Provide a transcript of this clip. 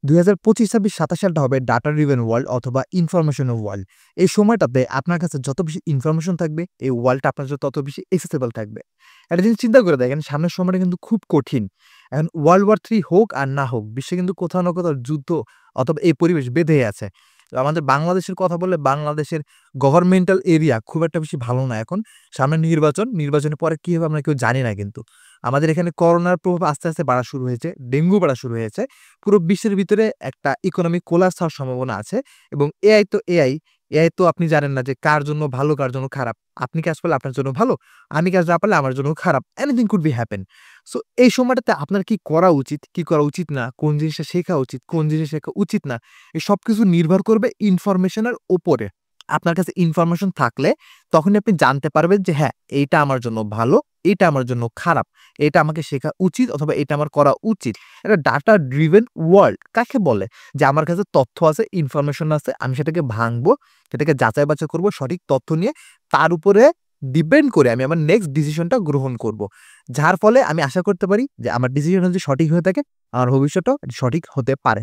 2025-26-27 সালটা হবে data driven world অথবা ইনফরমেশনের ওয়ার্ল্ড। এই সময়টাতে আপনার কাছে যত বেশি ইনফরমেশন থাকবে, এই ওয়ার্ল্ডটা আপনার জন্য তত বেশি অ্যাক্সেসিবল থাকবে। একটা জিনিস চিন্তা করে দেখেন, সামনের সময়টা কিন্তু খুব কঠিন। এখন ওয়ার্ল্ড ওয়ার 3 হোক আর না হোক, বিশ্বে কিন্তু কোথাও না কোথাও যুদ্ধ অথবা এই পরিবেশ বেঁধেই আছে। তো আমাদের বাংলাদেশের কথা বললে বাংলাদেশের গভর্নমেন্টাল এরিয়া খুব একটা বেশি ভালো না এখন। সামনে নির্বাচন, নির্বাচনের পরে কি হবে আমরা কেউ জানি না কিন্তু। আমাদের এখানে করোনার প্রভাব আস্তে, আস্তে বাড়া শুরু হয়েছে, ডেঙ্গু বাড়া শুরু হয়েছে। পুরো বিশ্বের ভিতরে একটা ইকোনমিক কোলাপস হওয়ার সম্ভাবনা আছে এবং এআই তো আপনি জানেন না যে কার জন্য ভালো, কার জন্য খারাপ। আপনি কাজ করলে আপনার জন্য ভালো, আমি কাজ না পারলে আমার জন্য খারাপ। Anything could be happen. So এই সময়টাতে আপনার কি করা উচিত, কি করা উচিত না, কোন জিনিসটা শেখা উচিত, কোন জিনিস শেখা উচিত না, এই সবকিছু নির্ভর করবে ইনফরমেশনের উপরে। আপনার কাছে ইনফরমেশন থাকলে তখনই আপনি জানতে পারবেন যে হ্যাঁ, এইটা আমার জন্য ভালো, এইটা আমার জন্য খারাপ। এটা আমাকে শেখা উচিত অথবা এটা আমার করা উচিত। একটা ডাটা ড্রিভেন ওয়ার্ল্ড কাকে বলে? যে আমার কাছে তথ্য আছে, ইনফরমেশন আছে, আমি সেটাকে ভাঙবো, সেটাকে যাচাই-বাছাই করব সঠিক তথ্য নিয়ে, তার উপরে ডিপেন্ড করে আমি আমার নেক্সট ডিসিশনটা গ্রহণ করব। যার ফলে আমি আশা করতে পারি যে আমার ডিসিশন যদি সঠিক হয়ে থাকে, আমার ভবিষ্যৎটাও সঠিক হতে পারে।